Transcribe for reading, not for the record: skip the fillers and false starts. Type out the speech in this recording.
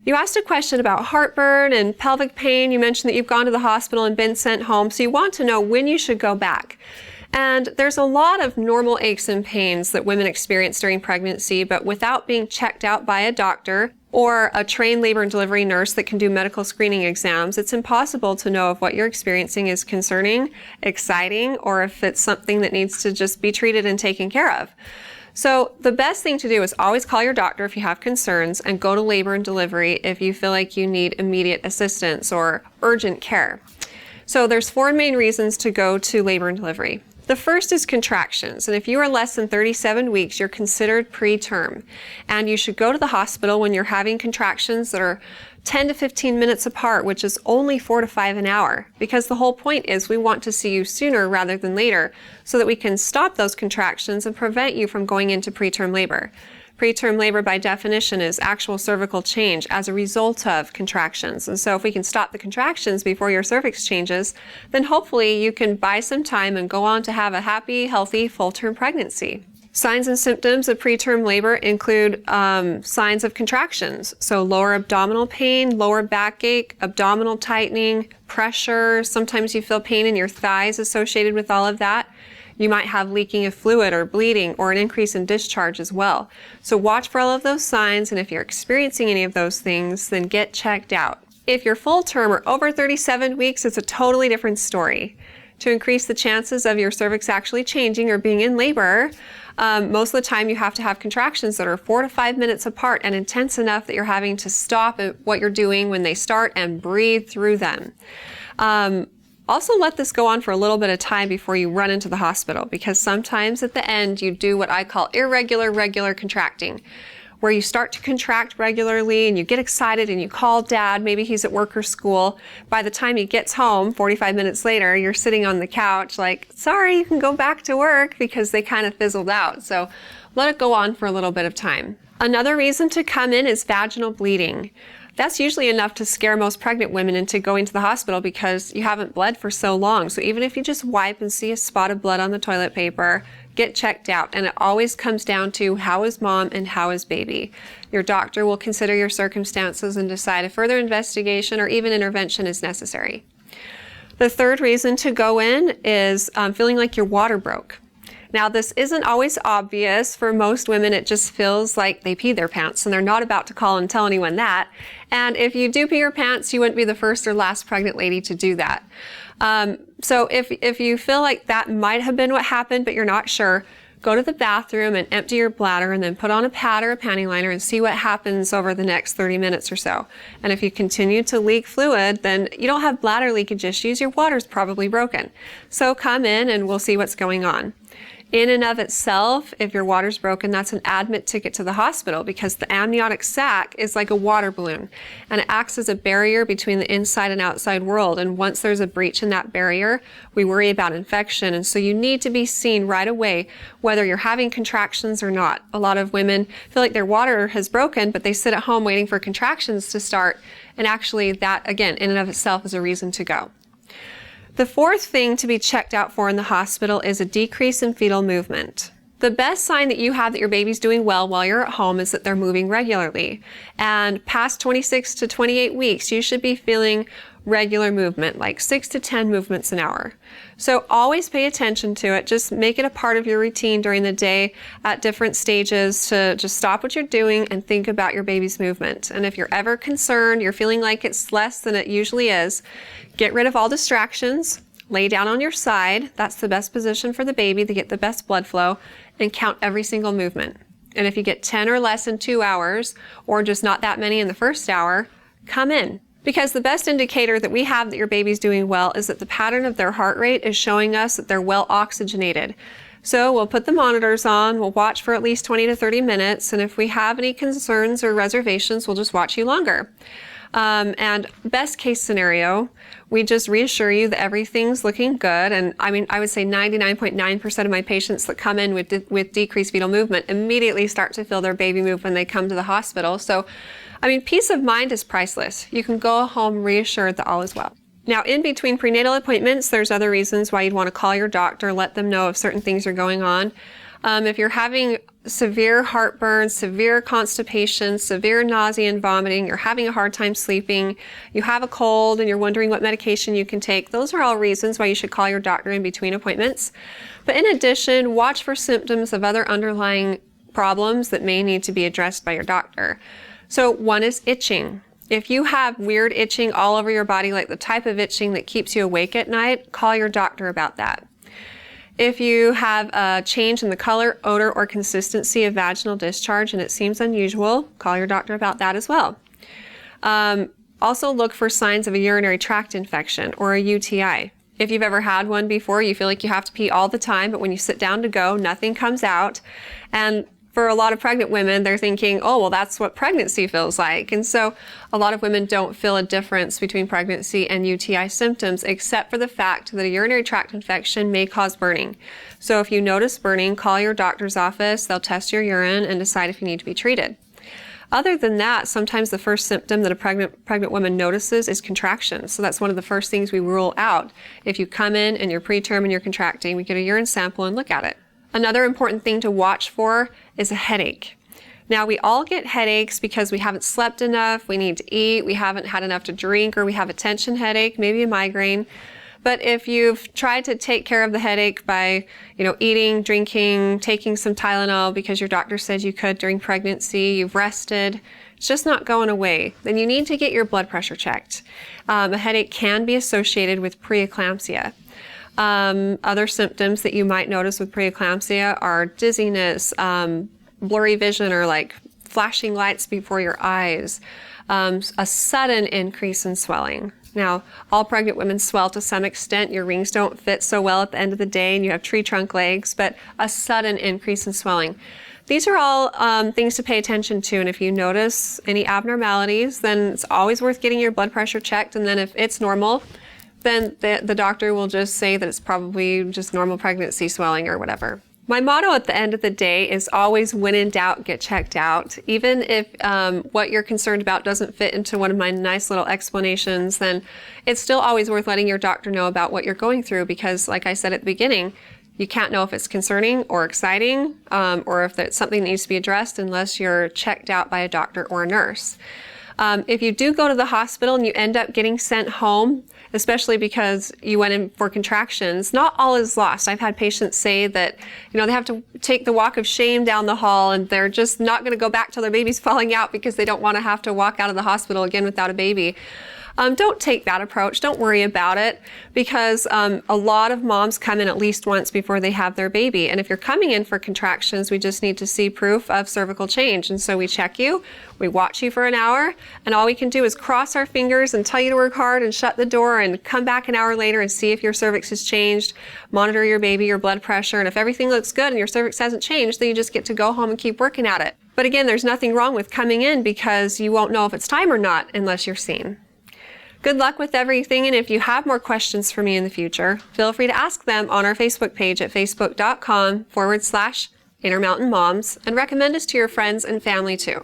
You asked a question about heartburn and pelvic pain. You mentioned that you've gone to the hospital and been sent home, so you want to know when you should go back. And there's a lot of normal aches and pains that women experience during pregnancy, but without being checked out by a doctor or a trained labor and delivery nurse that can do medical screening exams, it's impossible to know if what you're experiencing is concerning, exciting, or if it's something that needs to just be treated and taken care of. So the best thing to do is always call your doctor if you have concerns and go to labor and delivery if you feel like you need immediate assistance or urgent care. So there's 4 main reasons to go to labor and delivery. The first is contractions, and if you are less than 37 weeks, you're considered preterm, and you should go to the hospital when you're having contractions that are 10 to 15 minutes apart, which is only 4 to 5 an hour, because the whole point is we want to see you sooner rather than later so that we can stop those contractions and prevent you from going into preterm labor. Preterm labor, by definition, is actual cervical change as a result of contractions. And so if we can stop the contractions before your cervix changes, then hopefully you can buy some time and go on to have a happy, healthy, full-term pregnancy. Signs and symptoms of preterm labor include signs of contractions. So lower abdominal pain, lower backache, abdominal tightening, pressure. Sometimes you feel pain in your thighs associated with all of that. You might have leaking of fluid or bleeding or an increase in discharge as well. So watch for all of those signs, and if you're experiencing any of those things, then get checked out. If you're full term or over 37 weeks, it's a totally different story. To increase the chances of your cervix actually changing or being in labor, most of the time you have to have contractions that are 4 to 5 minutes apart and intense enough that you're having to stop at what you're doing when they start and breathe through them. Also let this go on for a little bit of time before you run into the hospital, because sometimes at the end you do what I call regular contracting, where you start to contract regularly and you get excited and you call dad, maybe he's at work or school. By the time he gets home, 45 minutes later, you're sitting on the couch like, sorry, you can go back to work, because they kind of fizzled out. So let it go on for a little bit of time. Another reason to come in is vaginal bleeding. That's usually enough to scare most pregnant women into going to the hospital because you haven't bled for so long. So even if you just wipe and see a spot of blood on the toilet paper, get checked out. And it always comes down to how is mom and how is baby. Your doctor will consider your circumstances and decide if further investigation or even intervention is necessary. The third reason to go in is feeling like your water broke. Now, this isn't always obvious. For most women, it just feels like they peed their pants, and they're not about to call and tell anyone that. And if you do pee your pants, you wouldn't be the first or last pregnant lady to do that. So if you feel like that might have been what happened, but you're not sure, go to the bathroom and empty your bladder and then put on a pad or a panty liner and see what happens over the next 30 minutes or so. And if you continue to leak fluid, then you don't have bladder leakage issues. Your water's probably broken. So come in and we'll see what's going on. In and of itself, if your water's broken, that's an admit ticket to the hospital, because the amniotic sac is like a water balloon and it acts as a barrier between the inside and outside world. And once there's a breach in that barrier, we worry about infection. And so you need to be seen right away whether you're having contractions or not. A lot of women feel like their water has broken, but they sit at home waiting for contractions to start. And actually that, again, in and of itself is a reason to go. The fourth thing to be checked out for in the hospital is a decrease in fetal movement. The best sign that you have that your baby's doing well while you're at home is that they're moving regularly. And past 26 to 28 weeks, you should be feeling regular movement, like 6 to 10 movements an hour. So always pay attention to it. Just make it a part of your routine during the day at different stages to just stop what you're doing and think about your baby's movement. And if you're ever concerned, you're feeling like it's less than it usually is, get rid of all distractions, lay down on your side. That's the best position for the baby to get the best blood flow, and count every single movement. And if you get 10 or less in 2 hours, or just not that many in the first hour, come in. Because the best indicator that we have that your baby's doing well is that the pattern of their heart rate is showing us that they're well oxygenated. So we'll put the monitors on, we'll watch for at least 20 to 30 minutes, and if we have any concerns or reservations, we'll just watch you longer. And best case scenario, we just reassure you that everything's looking good. And I would say 99.9% of my patients that come in with decreased fetal movement immediately start to feel their baby move when they come to the hospital. So, peace of mind is priceless. You can go home reassured that all is well. Now, in between prenatal appointments, there's other reasons why you'd want to call your doctor, let them know if certain things are going on. If you're having severe heartburn, severe constipation, severe nausea and vomiting, you're having a hard time sleeping, you have a cold and you're wondering what medication you can take, those are all reasons why you should call your doctor in between appointments. But in addition, watch for symptoms of other underlying problems that may need to be addressed by your doctor. So one is itching. If you have weird itching all over your body, like the type of itching that keeps you awake at night, call your doctor about that. If you have a change in the color, odor, or consistency of vaginal discharge and it seems unusual, call your doctor about that as well. Also look for signs of a urinary tract infection or a UTI. If you've ever had one before, you feel like you have to pee all the time, but when you sit down to go, nothing comes out. And for a lot of pregnant women, they're thinking, oh, well, that's what pregnancy feels like. And so a lot of women don't feel a difference between pregnancy and UTI symptoms, except for the fact that a urinary tract infection may cause burning. So if you notice burning, call your doctor's office. They'll test your urine and decide if you need to be treated. Other than that, sometimes the first symptom that a pregnant woman notices is contractions. So that's one of the first things we rule out. If you come in and you're preterm and you're contracting, we get a urine sample and look at it. Another important thing to watch for is a headache. Now, we all get headaches because we haven't slept enough, we need to eat, we haven't had enough to drink, or we have a tension headache, maybe a migraine. But if you've tried to take care of the headache by, eating, drinking, taking some Tylenol because your doctor said you could during pregnancy, you've rested, it's just not going away, then you need to get your blood pressure checked. A headache can be associated with preeclampsia. Other symptoms that you might notice with preeclampsia are dizziness, blurry vision or like flashing lights before your eyes, a sudden increase in swelling. Now, all pregnant women swell to some extent. Your rings don't fit so well at the end of the day and you have tree trunk legs, but a sudden increase in swelling. These are all things to pay attention to, and if you notice any abnormalities, then it's always worth getting your blood pressure checked, and then if it's normal, then the doctor will just say that it's probably just normal pregnancy swelling or whatever. My motto at the end of the day is always, when in doubt, get checked out. Even if what you're concerned about doesn't fit into one of my nice little explanations, then it's still always worth letting your doctor know about what you're going through because, like I said at the beginning, you can't know if it's concerning or exciting or if it's something that needs to be addressed unless you're checked out by a doctor or a nurse. If you do go to the hospital and you end up getting sent home, especially because you went in for contractions, not all is lost. I've had patients say that, they have to take the walk of shame down the hall and they're just not going to go back till their baby's falling out because they don't want to have to walk out of the hospital again without a baby. Don't take that approach. Don't worry about it because a lot of moms come in at least once before they have their baby. And if you're coming in for contractions, we just need to see proof of cervical change. And so we check you, we watch you for an hour, and all we can do is cross our fingers and tell you to work hard and shut the door and come back an hour later and see if your cervix has changed, monitor your baby, your blood pressure, and if everything looks good and your cervix hasn't changed, then you just get to go home and keep working at it. But again, there's nothing wrong with coming in because you won't know if it's time or not unless you're seen. Good luck with everything, and if you have more questions for me in the future, feel free to ask them on our Facebook page at facebook.com/Intermountain Moms and recommend us to your friends and family too.